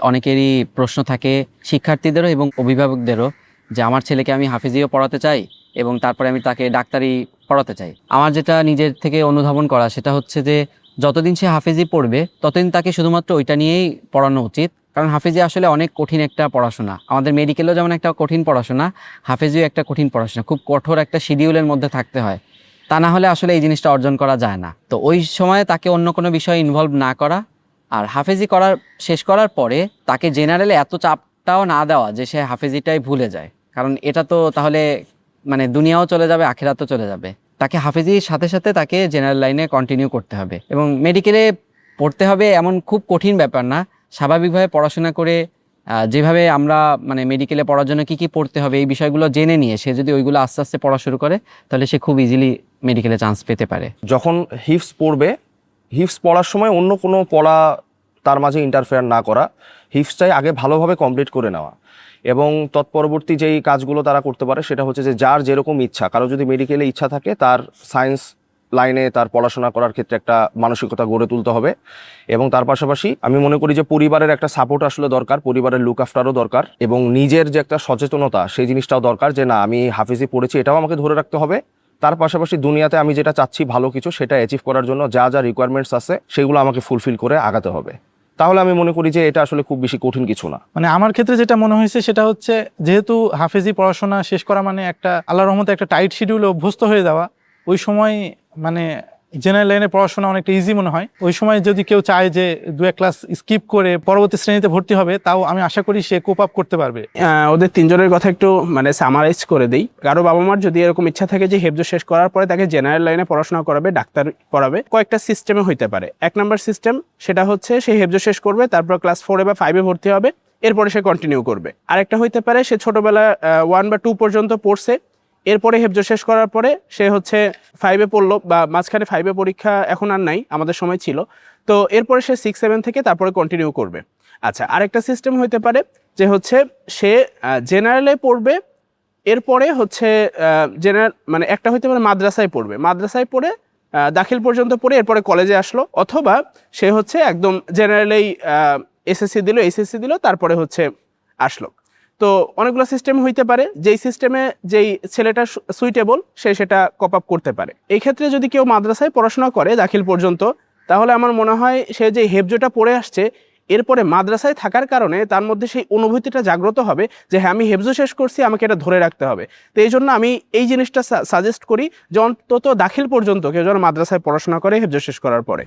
অনেকেরই প্রশ্ন থাকে শিক্ষার্থীদেরও এবং অভিভাবকদেরও যে আমার ছেলেকে আমি হাফিজিও পড়াতে চাই এবং তারপরে আমি তাকে ডাক্তারি পড়াতে চাই। আমার যেটা নিজের থেকে অনুধাবন করা সেটা হচ্ছে যে যতদিন সে হাফিজি পড়বে ততদিন তাকে শুধুমাত্র ওইটা নিয়েই পড়ানো উচিত, কারণ হাফিজি আসলে অনেক কঠিন একটা পড়াশোনা। আমাদের মেডিকেলও যেমন একটা কঠিন পড়াশোনা, হাফিজিও একটা কঠিন পড়াশোনা, খুব কঠোর একটা শিডিউলের মধ্যে থাকতে হয়। তা না হলে আসলে এই জিনিসটা অর্জন করা যায় না। তো ওই সময়ে তাকে অন্য কোনো বিষয়ে ইনভলভ না করা, আর হাফেজি শেষ করার পরে তাকে জেনারেলে এত চাপটাও না দেওয়া যে সে হাফেজিটাই ভুলে যায়, কারণ এটা তো তাহলে মানে দুনিয়াও চলে যাবে, আখিরাতও চলে যাবে। তাকে হাফেজির সাথে সাথে তাকে জেনারেল লাইনে কন্টিনিউ করতে হবে এবং মেডিকেলে পড়তে হবে এমন খুব কঠিন ব্যাপার না। স্বাভাবিকভাবে পড়াশোনা করে যেভাবে আমরা মানে মেডিকেলে পড়ার জন্য কী কী পড়তে হবে এই বিষয়গুলো জেনে নিয়ে সে যদি ওইগুলো আস্তে আস্তে পড়া শুরু করে তাহলে সে খুব ইজিলি মেডিকেলে চান্স পেতে পারে। যখন হিফস পড়বে, হিফস পড়ার সময় অন্য কোনো পড়া তার মাঝে ইন্টারফেয়ার না করা, হিফসটাই আগে ভালোভাবে কমপ্লিট করে নেওয়া এবং তৎপরবর্তী যেই কাজগুলো তারা করতে পারে সেটা হচ্ছে যে যার যেরকম ইচ্ছা, কারো যদি মেডিকেলে ইচ্ছা থাকে তার সায়েন্স লাইনে তার পড়াশোনা করার ক্ষেত্রে একটা মানসিকতা গড়ে তুলতে হবে। এবং তার পাশাপাশি আমি মনে করি যে পরিবারের একটা সাপোর্ট আসলে দরকার, পরিবারের লুক আফটারও দরকার এবং নিজের যে একটা সচেতনতা সেই জিনিসটাও দরকার যে না আমি হাফিজি পড়েছি এটাও আমাকে ধরে রাখতে হবে। তার পাশাপাশি দুনিয়াতে আমি যেটা চাচ্ছি ভালো কিছু, সেটা অ্যাচিভ করার জন্য যা যা রিকোয়ারমেন্টস আছে সেগুলো আমাকে ফুলফিল করে আগাতে হবে। তাহলে আমি মনে করি যে এটা আসলে খুব বেশি কঠিন কিছু না। মানে আমার ক্ষেত্রে যেটা মনে হয়েছে সেটা হচ্ছে যেহেতু হাফেজি পড়াশোনা শেষ করা মানে একটা আল্লাহর রহমতে একটা টাইট শিডিউলে অভ্যস্ত হয়ে যাওয়া, ওই সময় মানে জেনারেল লাইনে পড়াশোনা অনেকটা ইজি মনে হয়। ওই সময় যদি কেউ চায় যে 2-1 ক্লাস স্কিপ করে পরবর্তী শ্রেণীতে ভর্তি হবে, তাও আমি আশা করি সে কোপ আপ করতে পারবে। ওদের তিনজনের কথা একটু মানে সামারাইজ করে দিই। কারো বাবা মার যদি এরকম ইচ্ছা থাকে যে হেফজ শেষ করার পরে তাকে জেনারেল লাইনে পড়াশোনা করাবে, ডাক্তার পড়াবে, কয়েকটা সিস্টেমে হইতে পারে। 1 নম্বর সিস্টেম সেটা হচ্ছে সে হেফজ শেষ করবে, তারপর ক্লাস 4 বা 5 ভর্তি হবে, এরপরে সে কন্টিনিউ করবে। আরেকটা হইতে পারে সে ছোটবেলা 1 বা 2 পর্যন্ত পড়ছে, এরপরে হেফজ শেষ করার পরে সে হচ্ছে 5 পড়লো বা মাঝখানে 5 পরীক্ষা এখন আর নাই, আমাদের সময় ছিল, তো এরপরে সে 6-7 থেকে তারপরে কন্টিনিউ করবে। আচ্ছা, আরেকটা সিস্টেম হইতে পারে যে হচ্ছে সে জেনারেলে পড়বে, এরপরে হচ্ছে জেনারেল মানে একটা হইতে পারে মাদ্রাসায় পড়বে, মাদ্রাসায় পড়ে দাখিল পর্যন্ত পড়ে এরপরে কলেজে আসলো, অথবা সে হচ্ছে একদম জেনারেলেই এসএসসি দিল, এইচএসসি দিল, তারপরে হচ্ছে আসলো। তো অনেকগুলো সিস্টেম হইতে পারে, যেই সিস্টেমে যেই ছেলেটা সুইটেবল সে সেটা কপ আপ করতে পারে। এই ক্ষেত্রে যদি কেউ মাদ্রাসায় পড়াশোনা করে দাখিল পর্যন্ত, তাহলে আমার মনে হয় সে যে হেফজটা পড়ে আসছে এরপরে মাদ্রাসায় থাকার কারণে তার মধ্যে সেই অনুভূতিটা জাগ্রত হবে যে হ্যাঁ আমি হেফজ শেষ করছি, আমাকে এটা ধরে রাখতে হবে। তো এই জন্য আমি এই জিনিসটা সাজেস্ট করি যে অন্তত দাখিল পর্যন্ত কেউ যেন মাদ্রাসায় পড়াশোনা করে হেফজ শেষ করার পরে।